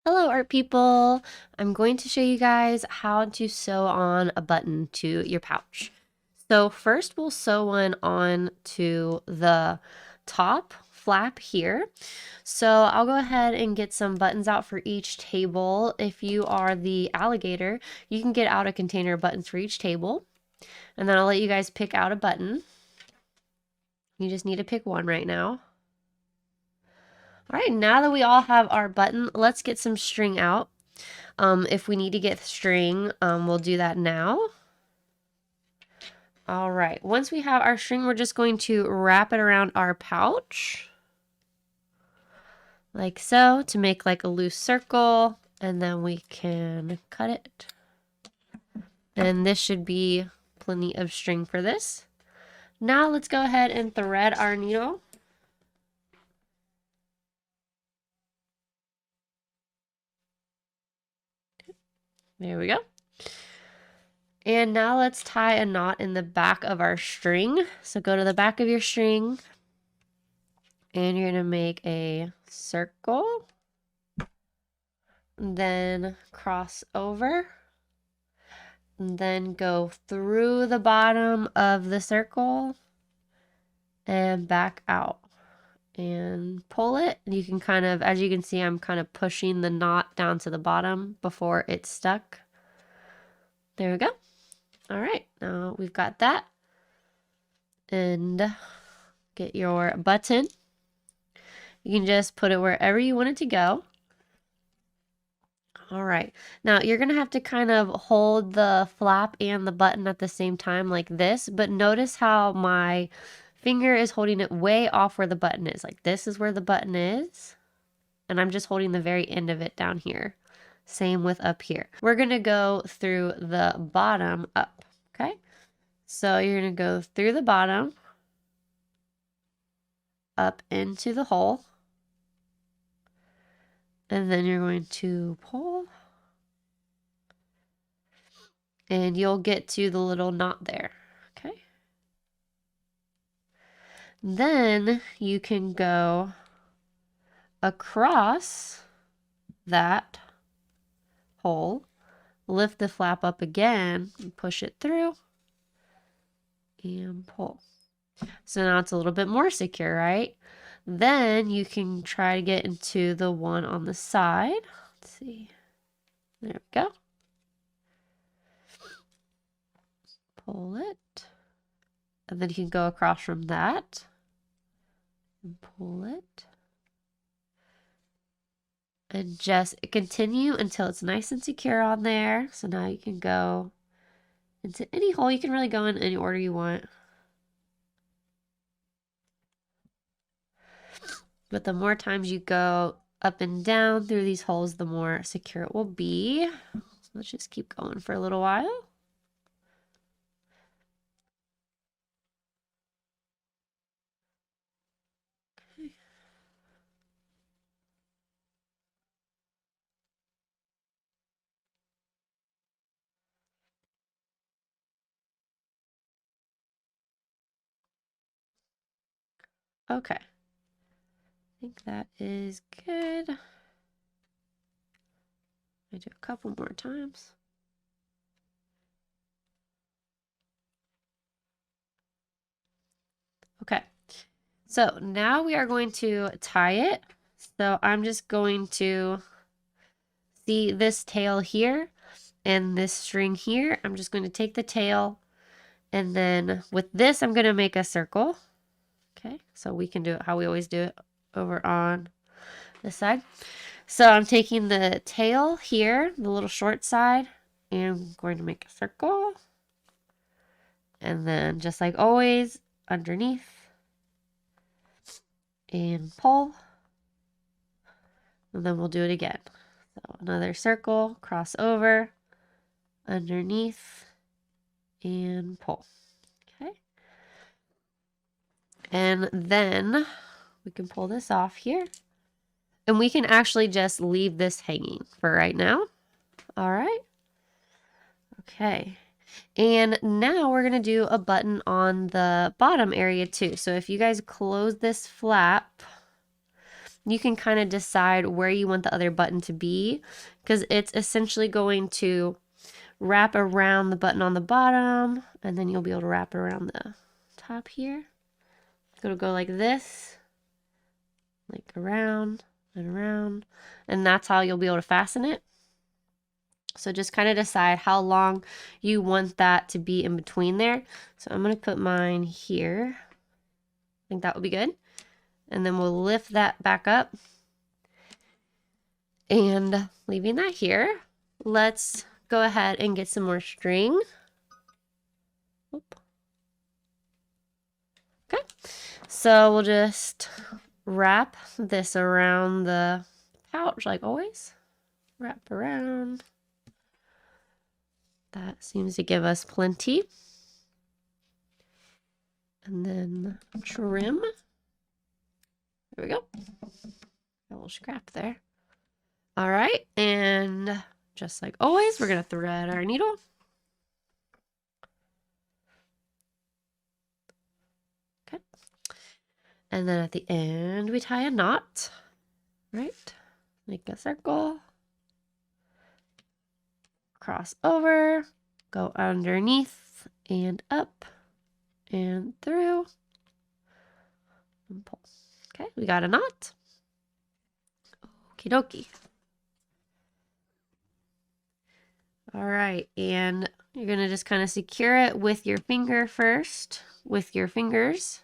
Hello art people! I'm going to show you guys how to sew on a button to your pouch. So first we'll sew one on to the top flap here. So I'll go ahead and get some buttons out for each table. If you are the alligator, you can get out a container of buttons for each table. And then I'll let you guys pick out a button. You just need to pick one right now. All right, now that we all have our button, let's get some string out. If we need to get string, we'll do that now. All right, once we have our string, we're just going to wrap it around our pouch. Like so, to make like a loose circle, and then we can cut it. And this should be plenty of string for this. Now let's go ahead and thread our needle. There we go. And now let's tie a knot in the back of our string. So go to the back of your string and you're going to make a circle. Then cross over. And then go through the bottom of the circle and back out. And pull it. You can kind of, as you can see, I'm kind of pushing the knot down to the bottom before it's stuck. There we go. All right, now we've got that. And get your button. You can just put it wherever you want it to go. All right, now you're gonna have to kind of hold the flap and the button at the same time like this, but notice how my finger is holding it way off where the button is. Like this is where the button is, and I'm just holding the very end of it down here. Same with up here. We're gonna go through the bottom up, okay? So you're gonna go through the bottom, up into the hole, and then you're going to pull, and you'll get to the little knot there, okay? Then you can go across that hole, lift the flap up again, and push it through, and pull. So now it's a little bit more secure, right? Then you can try to get into the one on the side. Let's see. There we go. Pull it. And then you can go across from that. And pull it. And just continue until it's nice and secure on there. So now you can go into any hole. You can really go in any order you want. But the more times you go up and down through these holes, the more secure it will be. So let's just keep going for a little while. Okay. I think that is good. I do a couple more times. Okay. So now we are going to tie it. So I'm just going to see this tail here and this string here. I'm just going to take the tail, and then with this, I'm going to make a circle. Okay, so we can do it how we always do it over on this side. So I'm taking the tail here, the little short side, and I'm going to make a circle. And then just like always, underneath, and pull. And then we'll do it again. So another circle, cross over, underneath, and pull. Okay. And then we can pull this off here. And we can actually just leave this hanging for right now. All right. Okay. And now we're going to do a button on the bottom area too. So if you guys close this flap, you can kind of decide where you want the other button to be, because it's essentially going to wrap around the button on the bottom, and then you'll be able to wrap around the top here. It'll go like this, like around and around, and that's how you'll be able to fasten it. So just kind of decide how long you want that to be in between there. So I'm going to put mine here. I think that would be good. And then we'll lift that back up. And leaving that here, let's go ahead and get some more string. Oop. Okay, so we'll just wrap this around the pouch like always. Wrap around. That seems to give us plenty. And then trim. There we go. A little scrap there. All right, and just like always, we're going to thread our needle. Okay. And then at the end, we tie a knot, right? Make a circle. Cross over, go underneath and up and through and pull. Okay, we got a knot. Okie dokie. All right, and you're gonna just kind of secure it with your finger first, with your fingers.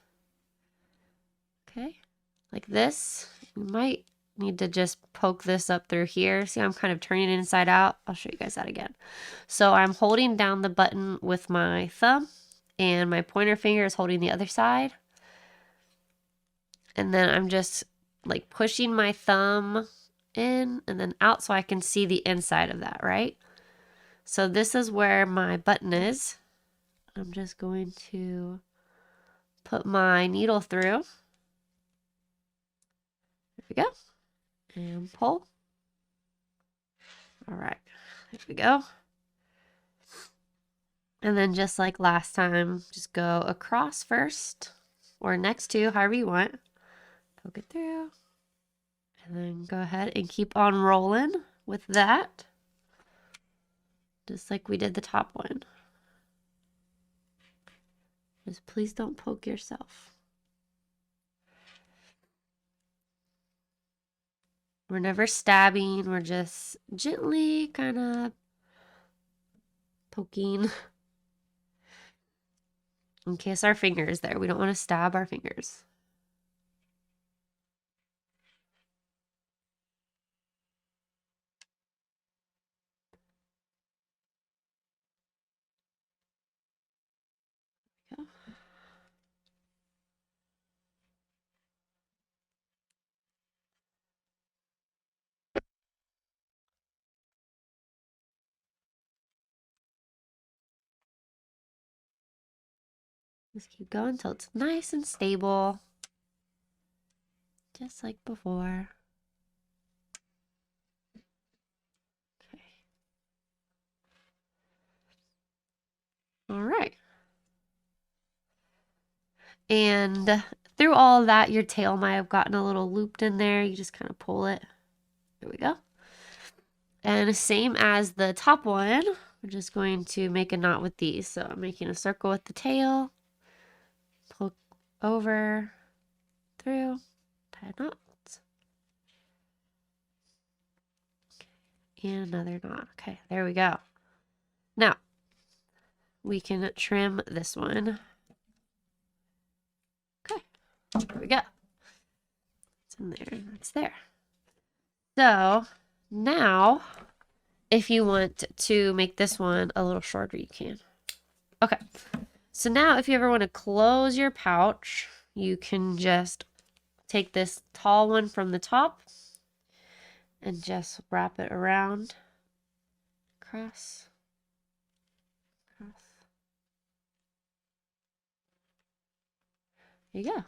Okay, like this. You might need to just poke this up through here. See, I'm kind of turning it inside out. I'll show you guys that again. So I'm holding down the button with my thumb, and my pointer finger is holding the other side. And then I'm just like pushing my thumb in and then out so I can see the inside of that, right? So this is where my button is. I'm just going to put my needle through. There we go. And pull. All right, there we go. And then just like last time, just go across first or next to, however you want. Poke it through. And then go ahead and keep on rolling with that. Just like we did the top one. Just please don't poke yourself. We're never stabbing, we're just gently kind of poking in case our finger is there. We don't want to stab our fingers. There we go. Just keep going until it's nice and stable. Just like before. Okay. All right. And through all of that, your tail might have gotten a little looped in there. You just kind of pull it. There we go. And same as the top one, we're just going to make a knot with these. So I'm making a circle with the tail. Pull over, through, tie a knot. And another knot. Okay, there we go. Now, we can trim this one. Okay, there we go. It's in there, it's there. So, now, if you want to make this one a little shorter, you can. Okay, so now if you ever want to close your pouch, you can just take this tall one from the top and just wrap it around, cross, cross. There you go.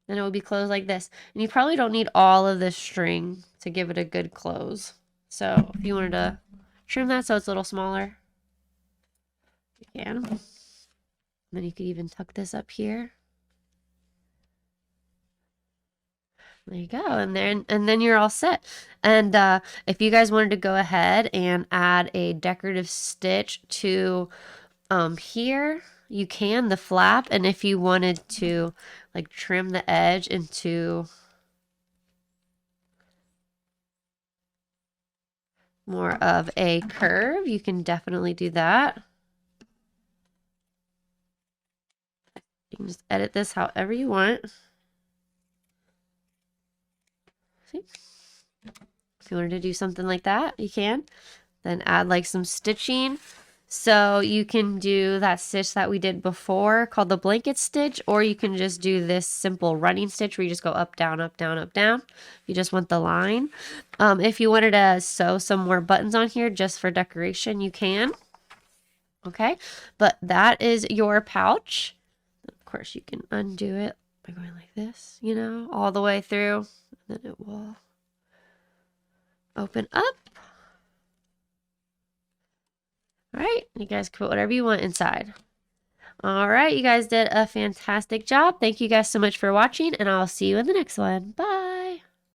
Then it would be closed like this. And you probably don't need all of this string to give it a good close. So if you wanted to trim that so it's a little smaller, you can. And then you could even tuck this up here. There you go. And then you're all set. And if you guys wanted to go ahead and add a decorative stitch to here, you can, the flap, and if you wanted to like trim the edge into more of a curve, you can definitely do that. You can just edit this however you want. See? If you wanted to do something like that, you can. Then add like some stitching. So you can do that stitch that we did before called the blanket stitch, or you can just do this simple running stitch where you just go up, down, up, down, up, down. You just want the line. If you wanted to sew some more buttons on here just for decoration, you can. Okay, but that is your pouch. Of course, you can undo it by going like this, you know, all the way through. And then it will open up. All right, you guys can put whatever you want inside. All right, you guys did a fantastic job. Thank you guys so much for watching, and I'll see you in the next one. Bye.